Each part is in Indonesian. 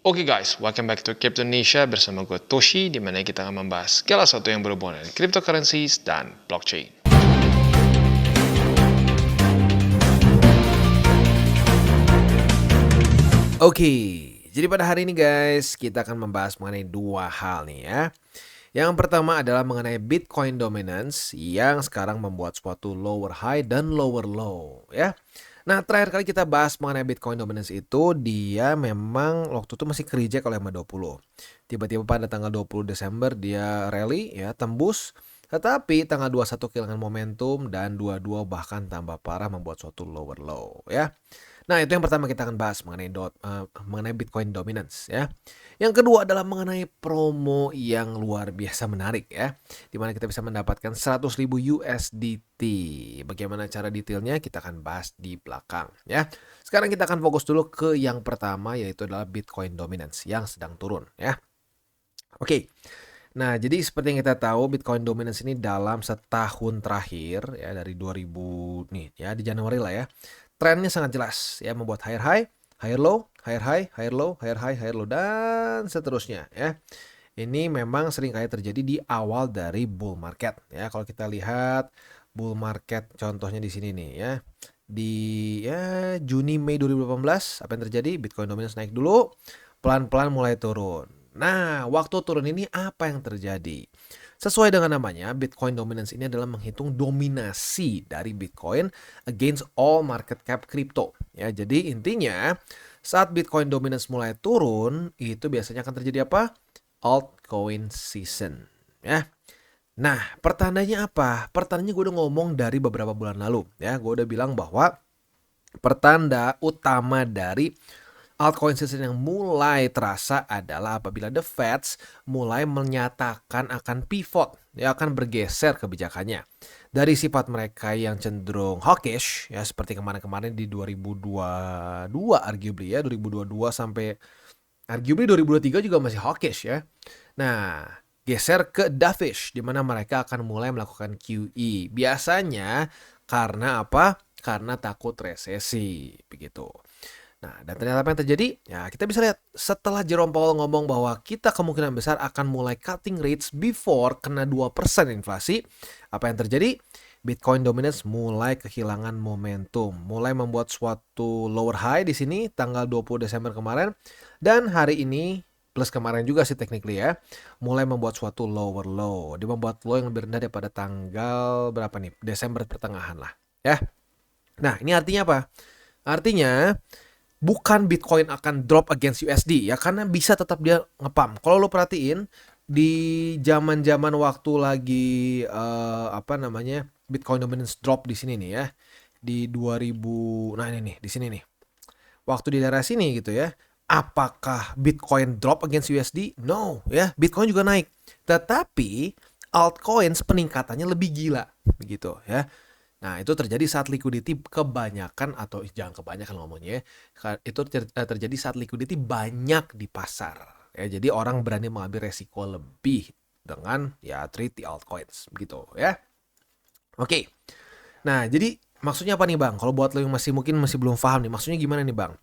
Oke guys, welcome back to Crypto Indonesia bersama gue Toshi, di mana kita akan membahas segala sesuatu yang berhubungan dengan cryptocurrencies dan blockchain. Oke, jadi pada hari ini guys, kita akan membahas mengenai dua hal nih ya. Yang pertama adalah mengenai Bitcoin dominance yang sekarang membuat suatu lower high dan lower low ya. Nah, terakhir kali kita bahas mengenai Bitcoin dominance itu, dia memang waktu itu masih ke-reject oleh MA20. Tiba-tiba pada tanggal 20 Desember dia rally ya, tembus. Tetapi tanggal 21 kehilangan momentum dan 22 bahkan tambah parah membuat suatu lower low ya. Nah, itu yang pertama kita akan bahas mengenai Bitcoin dominance ya. Yang kedua adalah mengenai promo yang luar biasa menarik ya, di mana kita bisa mendapatkan 100.000 USDT. Bagaimana cara detailnya kita akan bahas di belakang ya. Sekarang kita akan fokus dulu ke yang pertama, yaitu adalah Bitcoin dominance yang sedang turun ya. Oke. Nah, jadi seperti yang kita tahu, Bitcoin dominance ini dalam setahun terakhir ya, dari 2000 nih ya, di Januari lah ya. Trennya sangat jelas ya, membuat higher high, higher low, higher high, higher low, higher high, higher low, dan seterusnya ya. Ini memang sering kali terjadi di awal dari bull market ya. Kalau kita lihat bull market contohnya di sini nih ya. Di Juni Mei 2018 apa yang terjadi? Bitcoin dominance naik dulu, pelan-pelan mulai turun. Nah, waktu turun ini apa yang terjadi? Sesuai dengan namanya, Bitcoin dominance ini adalah menghitung dominasi dari Bitcoin against all market cap crypto. Ya, jadi intinya saat Bitcoin dominance mulai turun, itu biasanya akan terjadi apa? Altcoin season. Ya. Nah, pertandanya apa? Pertandanya gue udah ngomong dari beberapa bulan lalu. Ya, gue udah bilang bahwa pertanda utama dari altcoin season yang mulai terasa adalah apabila the Feds mulai menyatakan akan pivot, ya akan bergeser kebijakannya dari sifat mereka yang cenderung hawkish ya, seperti kemarin-kemarin di 2022 arguably ya, 2022 sampai arguably 2023 juga masih hawkish ya. Nah, geser ke dovish di mana mereka akan mulai melakukan QE. Biasanya karena apa? Karena takut resesi begitu. Nah, dan ternyata apa yang terjadi? Ya, kita bisa lihat setelah Jerome Powell ngomong bahwa kita kemungkinan besar akan mulai cutting rates before kena 2% inflasi. Apa yang terjadi? Bitcoin dominance mulai kehilangan momentum, mulai membuat suatu lower high di sini tanggal 20 Desember kemarin, dan hari ini plus kemarin juga sih technically ya, mulai membuat suatu lower low. Dia membuat low yang lebih rendah daripada tanggal berapa nih? Desember pertengahan lah, ya. Nah, ini artinya apa? Artinya bukan Bitcoin akan drop against USD ya, karena bisa tetap dia ngepump. Kalau lo perhatiin di zaman-zaman waktu lagi Bitcoin dominance drop di sini nih ya, di 2000, nah ini nih di sini nih. Waktu di daerah sini gitu ya. Apakah Bitcoin drop against USD? No, ya. Bitcoin juga naik. Tetapi altcoins peningkatannya lebih gila begitu ya. Nah, itu terjadi saat liquidity kebanyakan, atau jangan kebanyakan ngomongnya ya, itu terjadi saat liquidity banyak di pasar. Ya, jadi orang berani mengambil resiko lebih dengan ya trade di altcoins begitu ya. Oke. Nah, jadi maksudnya apa nih Bang? Kalau buat lo yang mungkin masih belum paham nih, maksudnya gimana nih Bang?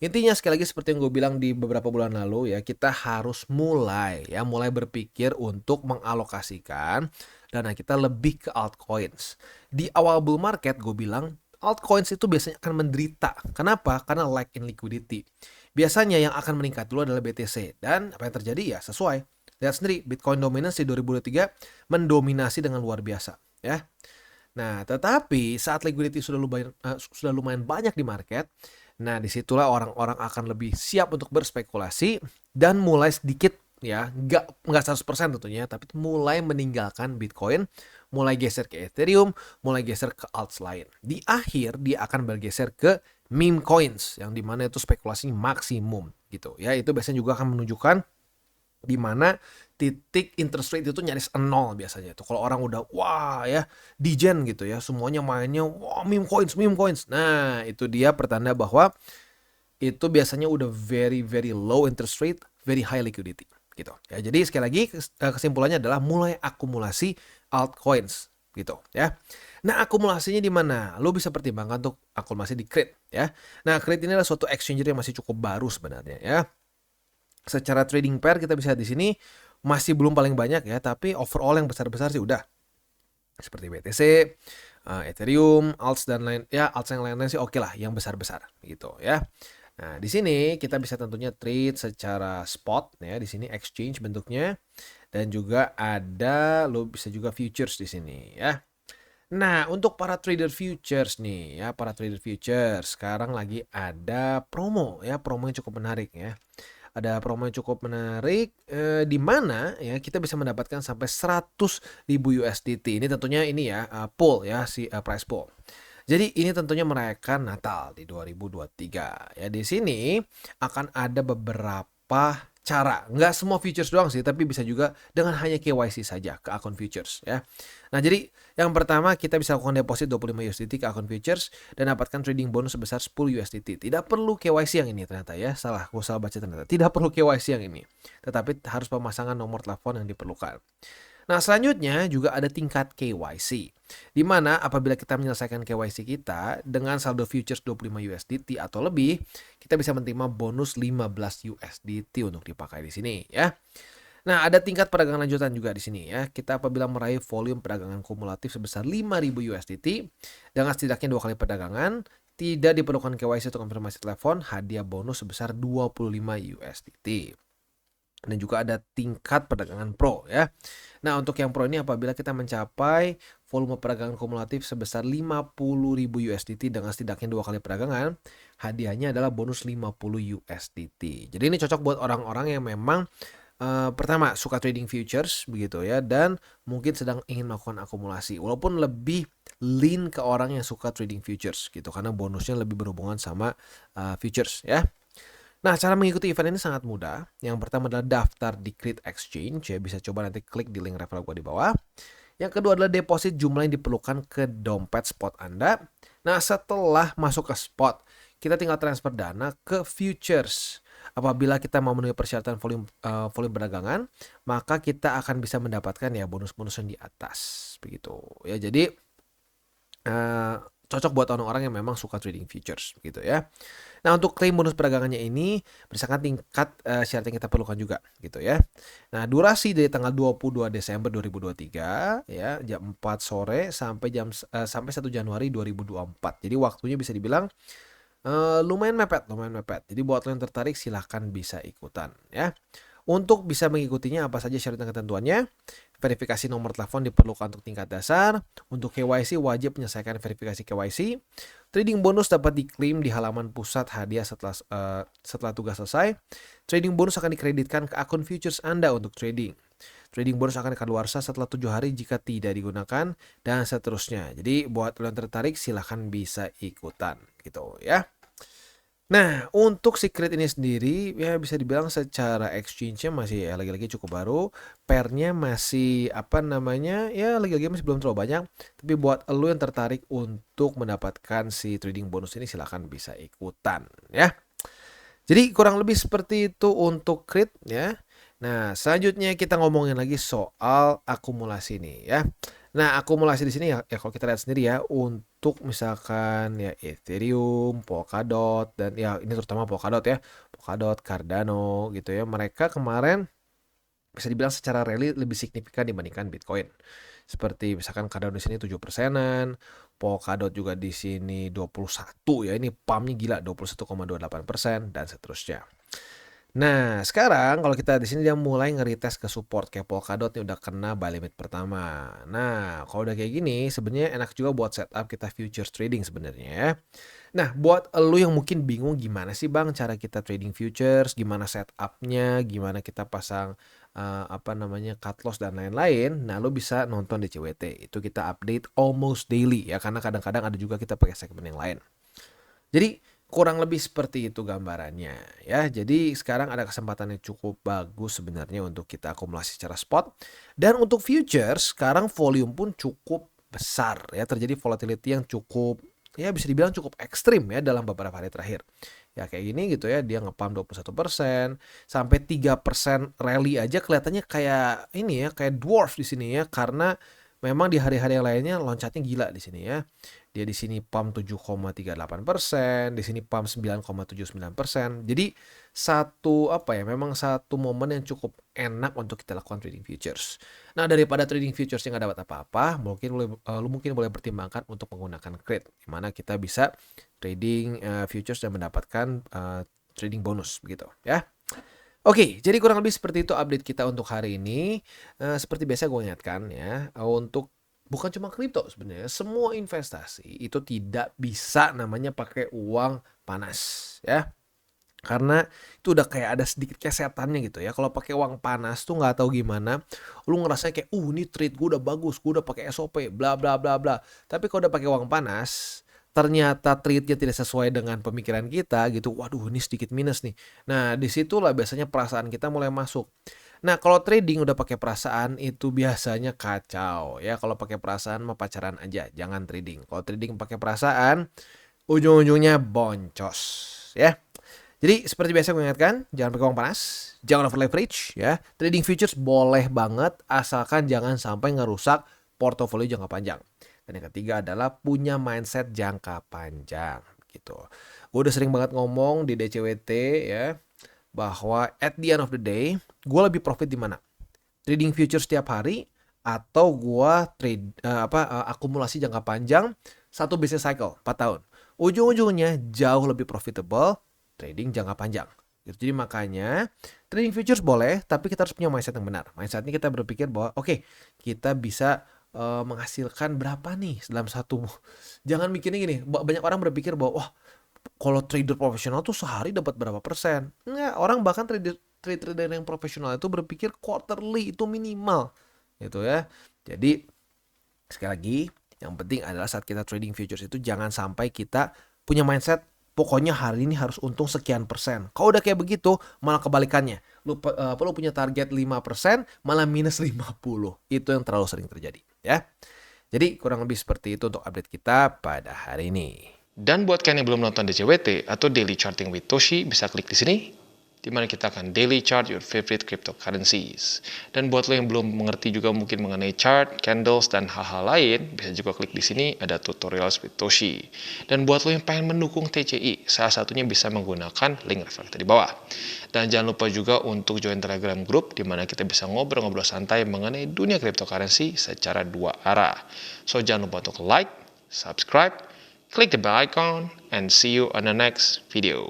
Intinya sekali lagi seperti yang gue bilang di beberapa bulan lalu ya, kita harus mulai berpikir untuk mengalokasikan dana kita lebih ke altcoins. Di awal bull market gue bilang altcoins itu biasanya akan menderita. Kenapa? Karena lack in liquidity. Biasanya yang akan meningkat dulu adalah BTC, dan apa yang terjadi ya sesuai. Lihat sendiri, Bitcoin dominance di 2023 mendominasi dengan luar biasa ya. Nah, tetapi saat liquidity sudah lumayan banyak di market, nah disitulah orang-orang akan lebih siap untuk berspekulasi dan mulai sedikit ya, nggak 100% tentunya, tapi mulai meninggalkan Bitcoin, mulai geser ke Ethereum, mulai geser ke alts lain. Di akhir dia akan bergeser ke meme coins yang dimana itu spekulasi maksimum gitu ya. Itu biasanya juga akan menunjukkan di mana titik interest rate itu nyaris 0 biasanya itu. Kalau orang udah wah ya degen gitu ya, semuanya mainnya wah meme coins. Nah, itu dia pertanda bahwa itu biasanya udah very very low interest rate, very high liquidity gitu. Ya, jadi sekali lagi kesimpulannya adalah mulai akumulasi altcoins gitu ya. Nah, akumulasinya di mana? Lo bisa pertimbangkan untuk akumulasi di Crit ya. Nah, Crit ini adalah suatu exchanger yang masih cukup baru sebenarnya ya. Secara trading pair kita bisa di sini masih belum paling banyak ya, tapi overall yang besar-besar sih udah. Seperti BTC, Ethereum, Alts dan lain ya, Alts yang lain-lain sih oke lah yang besar-besar gitu ya. Nah, di sini kita bisa tentunya trade secara spot ya, di sini exchange bentuknya dan juga ada lo bisa juga futures di sini ya. Nah, untuk para trader futures nih ya, para trader futures sekarang lagi ada promo ya, promo yang cukup menarik ya. Ada promo yang cukup menarik di mana ya kita bisa mendapatkan sampai 100.000 USDT. Ini tentunya ini ya pool ya si price pool. Jadi ini tentunya merayakan Natal di 2023 ya. Di sini akan ada beberapa cara. Nggak semua futures doang sih, tapi bisa juga dengan hanya KYC saja ke akun futures ya. Nah, jadi yang pertama kita bisa lakukan deposit 25 USDT ke akun futures dan dapatkan trading bonus sebesar 10 USDT. Tidak perlu KYC yang ini ternyata ya. Salah, aku salah baca ternyata. Tidak perlu KYC yang ini. Tetapi harus pemasangan nomor telepon yang diperlukan. Nah, selanjutnya juga ada tingkat KYC. Di mana apabila kita menyelesaikan KYC kita dengan saldo futures 25 USDT atau lebih, kita bisa menerima bonus 15 USDT untuk dipakai di sini ya. Nah, ada tingkat perdagangan lanjutan juga di sini ya. Kita apabila meraih volume perdagangan kumulatif sebesar 5.000 USDT dengan setidaknya 2 kali perdagangan, tidak diperlukan KYC atau konfirmasi telepon, hadiah bonus sebesar 25 USDT. Dan juga ada tingkat perdagangan pro ya. Nah, untuk yang pro ini apabila kita mencapai volume perdagangan kumulatif sebesar 50.000 USDT dengan setidaknya 2 kali perdagangan, hadiahnya adalah bonus 50 USDT. Jadi ini cocok buat orang-orang yang memang pertama suka trading futures begitu ya, dan mungkin sedang ingin melakukan akumulasi. Walaupun lebih lean ke orang yang suka trading futures gitu, karena bonusnya lebih berhubungan sama futures ya. Nah, cara mengikuti event ini sangat mudah. Yang pertama adalah daftar di Create Exchange ya, bisa coba nanti klik di link referral gua di bawah. Yang kedua adalah deposit jumlah yang diperlukan ke dompet spot Anda. Nah, setelah masuk ke spot, kita tinggal transfer dana ke futures. Apabila kita mau memenuhi persyaratan volume perdagangan, maka kita akan bisa mendapatkan ya bonus-bonus yang di atas begitu. Ya, jadi cocok buat orang-orang yang memang suka trading futures gitu ya. Nah, untuk klaim bonus perdagangannya ini berdasarkan tingkat syarat yang kita perlukan juga gitu ya. Nah, durasi dari tanggal 22 Desember 2023 ya, jam 4 sore sampai sampai 1 Januari 2024. Jadi waktunya bisa dibilang lumayan mepet. Jadi buat lo yang tertarik silahkan bisa ikutan ya. Untuk bisa mengikutinya apa saja syarat dan ketentuannya? Verifikasi nomor telepon diperlukan untuk tingkat dasar. Untuk KYC wajib menyelesaikan verifikasi KYC. Trading bonus dapat diklaim di halaman pusat hadiah setelah tugas selesai. Trading bonus akan dikreditkan ke akun futures Anda untuk trading. Trading bonus akan kadaluarsa setelah 7 hari jika tidak digunakan dan seterusnya. Jadi buat lo yang tertarik silahkan bisa ikutan gitu ya. Nah, untuk secret ini sendiri ya bisa dibilang secara exchange-nya masih ya lagi-lagi cukup baru. Pairnya masih apa namanya ya lagi-lagi masih belum terlalu banyak. Tapi buat lo yang tertarik untuk mendapatkan si trading bonus ini silahkan bisa ikutan ya. Jadi kurang lebih seperti itu untuk crit ya. Nah, selanjutnya kita ngomongin lagi soal akumulasi nih ya. Nah, akumulasi di sini ya kalau kita lihat sendiri ya, untuk misalkan ya Ethereum, Polkadot dan ya ini terutama Polkadot ya. Polkadot, Cardano gitu ya. Mereka kemarin bisa dibilang secara rally lebih signifikan dibandingkan Bitcoin. Seperti misalkan Cardano di sini 7%-an, Polkadot juga di sini 21 ya. Ini pumpnya gila 21,28% dan seterusnya. Nah, sekarang kalau kita di sini dia mulai nge-retest ke support kayak Polkadot nih udah kena buy limit pertama. Nah, kalau udah kayak gini sebenarnya enak juga buat setup kita futures trading sebenarnya ya. Nah, buat lu yang mungkin bingung gimana sih Bang cara kita trading futures, gimana setupnya, gimana kita pasang apa namanya cut loss dan lain-lain. Nah, lu bisa nonton di CWT. Itu kita update almost daily ya karena kadang-kadang ada juga kita pakai segmen yang lain. Jadi kurang lebih seperti itu gambarannya ya. Jadi sekarang ada kesempatan yang cukup bagus sebenarnya untuk kita akumulasi secara spot. Dan untuk futures sekarang volume pun cukup besar ya. Terjadi volatility yang cukup ya bisa dibilang cukup ekstrim ya dalam beberapa hari terakhir. Ya kayak gini gitu ya, dia nge-pump 21% sampai 3% rally aja kelihatannya kayak ini ya, kayak dwarf di sini ya karena memang di hari-hari yang lainnya loncatnya gila di sini ya. Dia di sini pump 7,38%, di sini pump 9,79%. Jadi memang satu momen yang cukup enak untuk kita lakukan trading futures. Nah, daripada trading futures yang nggak dapat apa-apa, lu mungkin boleh pertimbangkan untuk menggunakan crate, di mana kita bisa trading futures dan mendapatkan trading bonus begitu ya. Oke, jadi kurang lebih seperti itu update kita untuk hari ini. Seperti biasa gue ingatkan ya, untuk bukan cuma kripto sebenarnya, semua investasi itu tidak bisa namanya pakai uang panas ya. Karena itu udah kayak ada sedikit kesetannya gitu ya. Kalau pakai uang panas tuh nggak tahu gimana, lu ngerasa kayak, ini trade gue udah bagus, gue udah pakai SOP, bla bla bla bla. Tapi kalau udah pakai uang panas, ternyata trade-nya tidak sesuai dengan pemikiran kita gitu. Waduh, ini sedikit minus nih. Nah, disitulah biasanya perasaan kita mulai masuk. Nah, kalau trading udah pakai perasaan itu biasanya kacau ya. Kalau pakai perasaan mah pacaran aja, jangan trading. Kalau trading pakai perasaan, ujung-ujungnya boncos ya. Jadi seperti biasa gue ingatkan, jangan pakai uang panas, jangan over leverage ya. Trading futures boleh banget asalkan jangan sampai ngerusak portofolio jangka panjang. Dan yang ketiga adalah punya mindset jangka panjang gitu. Gue udah sering banget ngomong di DCWT ya, bahwa at the end of the day, gue lebih profit di mana? Trading futures setiap hari atau gue akumulasi jangka panjang satu business cycle 4 tahun. Ujung-ujungnya jauh lebih profitable trading jangka panjang. Jadi makanya trading futures boleh, tapi kita harus punya mindset yang benar. Mindsetnya kita berpikir bahwa oke, kita bisa menghasilkan berapa nih dalam satu. Jangan mikirnya gini, banyak orang berpikir bahwa wah, kalau trader profesional tuh sehari dapat berapa persen? Enggak, orang bahkan trader yang profesional itu berpikir quarterly itu minimal gitu ya. Jadi sekali lagi, yang penting adalah saat kita trading futures itu jangan sampai kita punya mindset pokoknya hari ini harus untung sekian persen. Kalau udah kayak begitu, malah kebalikannya. Lu punya target 5%, malah minus 50. Itu yang terlalu sering terjadi ya. Jadi kurang lebih seperti itu untuk update kita pada hari ini. Dan buat kalian yang belum nonton DCWT atau Daily Charting with Toshi, bisa klik di sini, di mana kita akan daily chart your favorite cryptocurrencies. Dan buat lo yang belum mengerti juga mungkin mengenai chart, candles, dan hal-hal lain, bisa juga klik di sini, ada tutorials with Toshi. Dan buat lo yang pengen mendukung TCI, salah satunya bisa menggunakan link reflektor di bawah. Dan jangan lupa juga untuk join Telegram group, di mana kita bisa ngobrol-ngobrol santai mengenai dunia cryptocurrency secara dua arah. So jangan lupa untuk like, subscribe, click the bell icon, and see you on the next video.